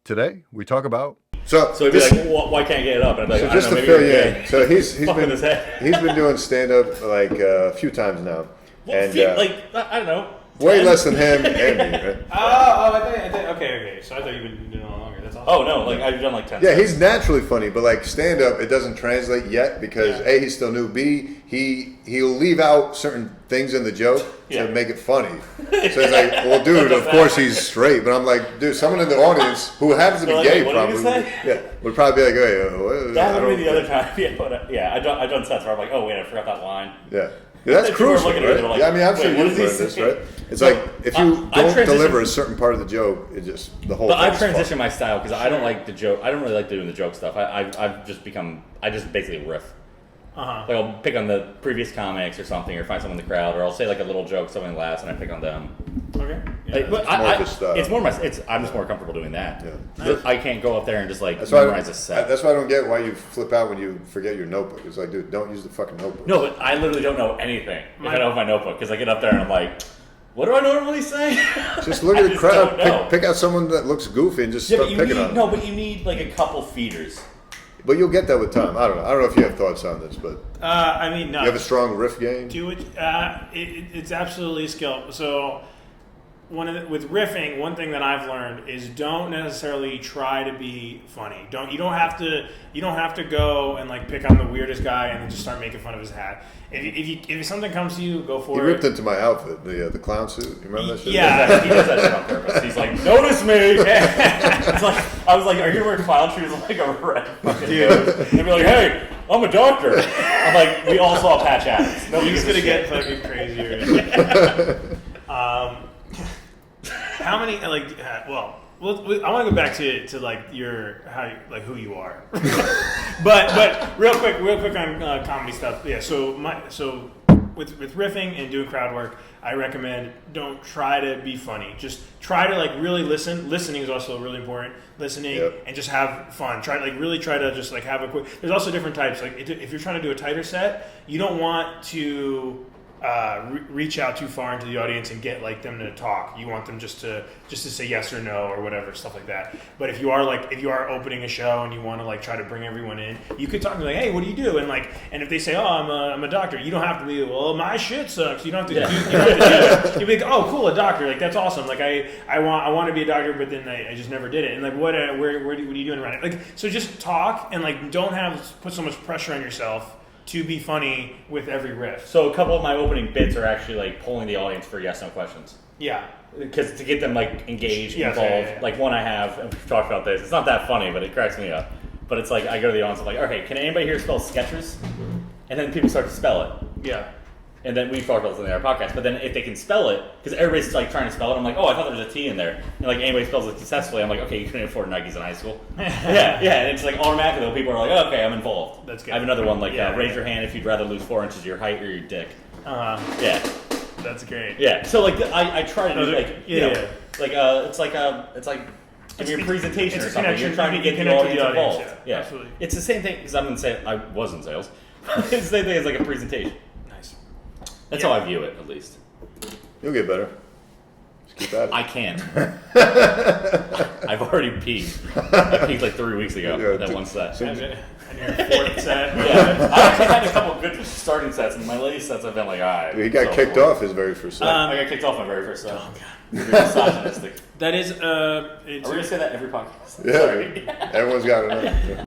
Today we talk about. So he'd be like, well, why can't I get it up? And I'd be like, So just I don't to know, fill you maybe in, so he's fucking his head. been doing stand up like a few times now, and I don't know, way 10? less than him and me. Right? I think, okay. So I thought you've been doing it a lot longer. That's awesome. Oh no, like I've done like 10. Yeah, he's naturally funny, but like stand up, it doesn't translate yet because Yeah. A, he's still new. B, he'll leave out certain things in the joke Yeah. to make it funny. So he's like, well, dude, of course he's straight, but I'm like, dude, someone in the audience who happens to be They're gay like, what did you probably, say? would probably be like, hey, That would be the other time. Yeah, but I've done sets where I'm like, oh wait, I forgot that line. Yeah. Yeah, that's People are crucial, looking at it, right? they're like, Yeah, I mean, I'm sure wait, what you've is he learned this, saying? right? It's So, like if you I don't transitioned- deliver a certain part of the joke, it just the whole. But I've thing's transitioned fucked. my style because I don't like the joke. I don't really like doing the joke stuff. I've just become. I just basically riff. Like I'll pick on the previous comics or something, or find someone in the crowd, or I'll say like a little joke, someone laughs, and I pick on them. Okay. Yeah, Like, but more just, it's more my. I'm just more comfortable doing that. Yeah. But I can't go up there and just like That's why, memorize a set. that's why I don't get why you flip out when you forget your notebook. It's like, dude, don't use the fucking notebook. No, but I literally don't know anything if I don't have my notebook because I get up there and I'm like, what do I normally say? Just look I at the just crowd. don't know. Pick out someone that looks goofy and just start picking on them. but you need like a couple feeders. But you'll get that with time. I don't know. I don't know if you have thoughts on this, but I mean, no. you have a strong riff game. Do it. It's absolutely a skill. So, with riffing, one thing that I've learned is don't necessarily try to be funny. You don't have to go and like pick on the weirdest guy and then just start making fun of his hat. If something comes to you, go for He it. ripped into my outfit, the clown suit. You remember that shit? Yeah. He does that shit on purpose. He's like, notice me. It's like, I was like, are you wearing clown shoes like a red fucking dude? They'd be like, hey, I'm a doctor. I'm like, we all saw Patch Adams. Nobody's gonna get fucking crazier. How many I want to go back to like who you are, but real quick on comedy stuff. Yeah, so with riffing and doing crowd work, I recommend don't try to be funny. Just try to like really listen. Listening is also really important. Listening and just have fun. Try to just like have a quick. There's also different types. Like if you're trying to do a tighter set, you don't want to reach out too far into the audience and get like them to talk. You want them just to say yes or no or whatever, stuff like that. But if you are opening a show and you want to like try to bring everyone in, you could talk to them like, hey, what do you do? And if they say, oh, I'm a doctor, you don't have to be, well, my shit sucks. You don't have to. You don't have to do that. You'll be like, oh, cool, a doctor. Like that's awesome. Like I want to be a doctor, but then I just never did it. And like what are you doing around it? Like so, just talk and like don't put so much pressure on yourself to be funny with every riff. So a couple of my opening bits are actually like polling the audience for yes/no questions. Yeah. Because to get them like engaged, Yes, involved. yeah. Like one I have, and we've talked about this. It's not that funny, but it cracks me up. But it's like I go to the audience, I'm like, okay, can anybody here spell Skechers? And then people start to spell it. Yeah. And then we've talked about this in our podcast. But then if they can spell it, because everybody's like trying to spell it, I'm like, oh, I thought there was a T in there. And like anybody spells it successfully, I'm like, okay, you couldn't afford Nikes in high school. yeah. And it's like automatically though, people are like, oh, okay, I'm involved. That's good. I have another one like raise your hand if you'd rather lose 4 inches of your height or your dick. Yeah. That's great. Yeah. So like I try to do like it's like in your presentation it's or a something. connection. You're trying to You get the connect with audience the audience, involved. yeah, absolutely. It's the same thing because I'm in sales. I was in sales. It's the same thing as like a presentation. Nice. That's how I view it, at least. You'll get better. Just keep at it. I can't. I've already peaked. I peaked like 3 weeks ago with that one set. And your fourth set. Yeah. I actually had a couple good starting sets, and my latest sets I've been like, alright. He got kicked off his very first set. I got kicked off my very first set. Oh, God. You're misogynistic. That is, Are we going to say that every podcast? Yeah, Sorry. everyone's got it.